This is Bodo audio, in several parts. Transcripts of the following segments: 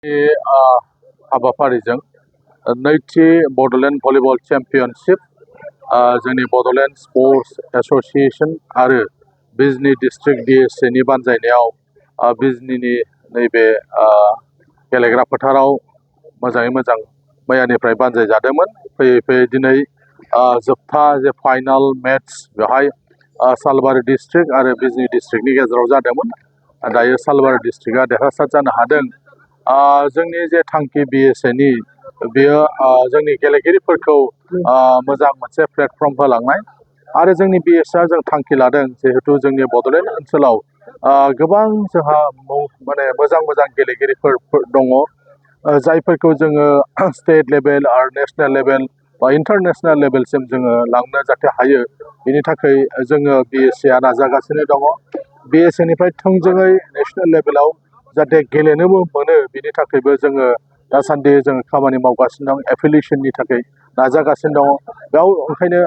बे हाबाफारिजों नैथि बड'लेण्ड भलिबल चेम्पियनशिप जोंनि बड'लेण्ड स्पर्ट्स एस'सिएशन आरो बिजनी डिस्ट्रिक्ट DSA बानजायनायाव बिजनीनि नैबे गेलेग्रा फोथाराव मोजाङै मोजां मैयानिफ्राय बानजायजादोंमोन। फैयै फैयै दिनै जोबथा जे फाइनाल मेट्स बेवहाय सालबारि डिस्ट्रिक्ट आरो बिजनी डिस्ट्रिक्टनि गेजेराव जादोंमोन। दायो सालबारि डिस्ट्रिक्टआ देरहासार जानो हादों। जोंनि जे थांखि BSAनि बेयो जोंनि गेलेगिरिफोरखौ मोजां मोनसे प्लेटफर्म होलांनाय आरो जोंनि BSA जों थांखि लादों जिहेतु जोंनि बड'लेण्ड ओनसोलाव गोबां जोंहा माने मोजां मोजां गेलेगिरिफोर दङ जायफोरखौ जोङो स्टेट लेभेल आरो नेशनेल लेभेल बा इन्टारनेशनेल लेभेलसिम जोङो लांनो जाहाथे हायो बेनि थाखाय जोङो BSA नाजागासिनो दङ। BSAनिफ्राय थोंजोङै नेशनेल लेभेलाव जाहाथे गेलेनोबो मोनो बिनि थाखायबो जोङो दासान्दि जोङो खामानि मावगासिनो दं। एफिलिएशननि थाखाय नाजागासिनो दङ। बेयाव ओंखायनो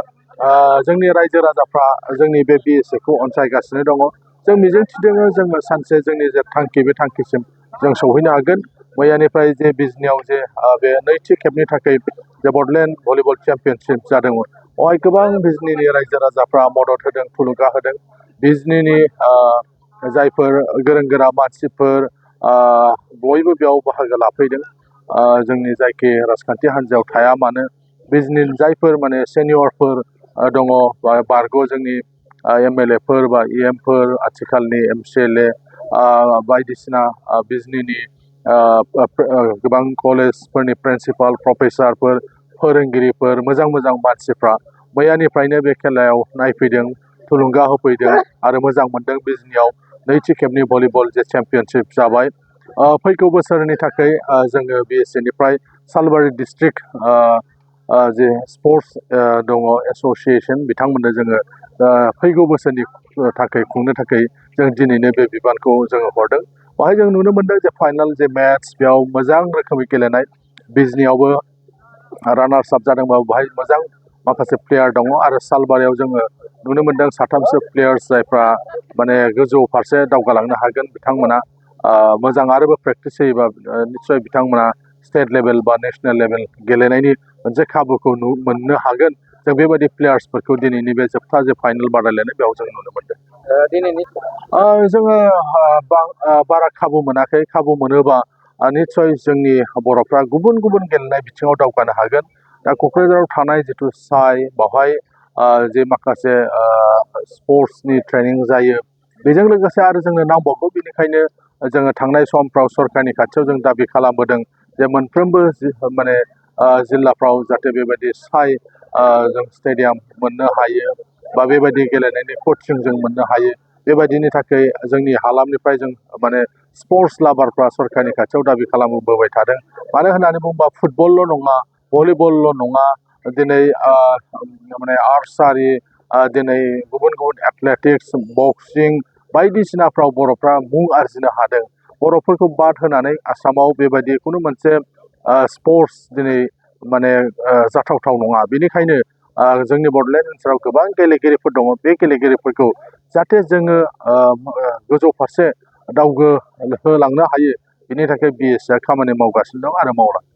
जोंनि रायजो राजाफ्रा जोंनि बे BSAखौ अनसायगासिनो दङ। जों मिजिंथिदों जोङो सानसे जोंनि जे थांखि बे थांखिसिम जों सौहैनो हागोन। मैयानिफ्राय जे बिजनीआव जे बे नैथि खेबनि थाखाय जे बड'लेण्ड भलिबल चेम्पियनशिप जादोंमोन बेवहाय गोबां बिजनीनि रायजो राजाफ्रा मदद होदों, थुलुंगा होदों। बिजनीनि जायफोर गोरों गोरा मानसिफोर बयबो बेयाव बाहागो लाफैदों। जोंनि जायखि राजखान्थि हान्जायाव थाया मानो बिजनीनि जायफोर माने सेनियरफोर दङ बा बारग' जोंनि MLA फोर बा EMफोर आथिखालनि MCLA बायदिसिना बिजनीनि गोबां कलेजफोरनि प्रिन्सिपाल प्रफेसारफोर फोरोंगिरिफोर मोजां मोजां मानसिफ्रा मैयानिफ्रायनो बे खेलायाव नायफैदों, थुलुंगा होफैदों आरो मोजां मोनदों। बिजनीआव नैथि खेबनि भलिबल जे चेम्पियनशिप जाबाय। फैगौ बोसोरनि थाखाय जोङो BSAनिफ्राय सालबारि डिस्ट्रिक्ट जे स्पर्ट्स दङ एस'सिएशन बिथांमोननो जोङो फैगौ बोसोरनि थाखाय खुंनो थाखाय जों दिनैनो बे बिबानखौ जोङो हरदों। बेवहाय जों नुनो मोनदों जे फाइनाल जे मेट्स बेयाव मोजां रोखोमै गेलेनाय बिजनीआवबो रानार्स आप जादोंबाबो बेवहाय मोजां माखासे प्लेयार दङ आरो सालबारियाव जोङो नुनो मोनदों साथामसो प्लेयार्स जायफ्रा माने गोजौ फारसे दावगालांनो हागोन। बिथांमोना मोजां आरोबो प्रेक्टिस होयोबा निस्सय बिथांमोना स्टेट लेभेल बा नेशनेल लेभेल गेलेनायनि मोनसे खाबुखौ मोननो हागोन। जों बेबायदि प्लेयार्सफोरखौ दिनैनि बे जोबथा जे फाइनाल बादायलायनाय बेयाव जों नुनो मोनदों। दिनैनि जोङो बारा खाबु मोनाखै। खाबु मोनोबा निस्सय जोंनि बर'फ्रा गुबुन गुबुन गेलेनाय बिथिङाव दावगानो हागोन। दा क'क्राझाराव थानाय जिथु साइ बेवहाय जे माखासे स्पर्ट्सनि ट्रेनिं जायो बेजों लोगोसे आरो जोंनो नांबावगौ। बेनिखायनो जोङो थांनाय समफ्राव सरकारनि खाथियाव जों दाबि खालामबोदों जे मोनफ्रोमबो माने जिल्लाफ्राव जाहाथे बेबायदि साइ जों स्टेडियाम मोननो हायो बा बेबायदि गेलेनायनि कचिं जों मोननो हायो। बेबायदिनि थाखाय जोंनि हालामनिफ्राय जों माने स्पर्ट्स लाभारफ्रा सरकारनि खाथियाव दाबि खालामबोबाय थादों। मानो होननानै बुङोबा फुटबलल' नङा, भलिबलल' नङा, दिनै माने आर्सारि, दिनै गुबुन गुबुन एथलेटिक्स, बक्सिं बायदिसिनाफ्राव बर'फ्रा मुं आरजिनो हादों। बर'फोरखौ बाद होनानै आसामाव बेबायदि खुनु मोनसे स्पर्ट्स दिनै माने जाथावथाव नङा। बेनिखायनो जोंनि बड'लेण्ड ओनसोलाव गोबां गेलेगिरिफोर दङ। बे गेलेगिरिफोरखौ जाहाथे जोङो गोजौ फारसे होलांनो हायो बेनि थाखाय BSA खामानि मावगासिनो दं आरो मावलांगोन।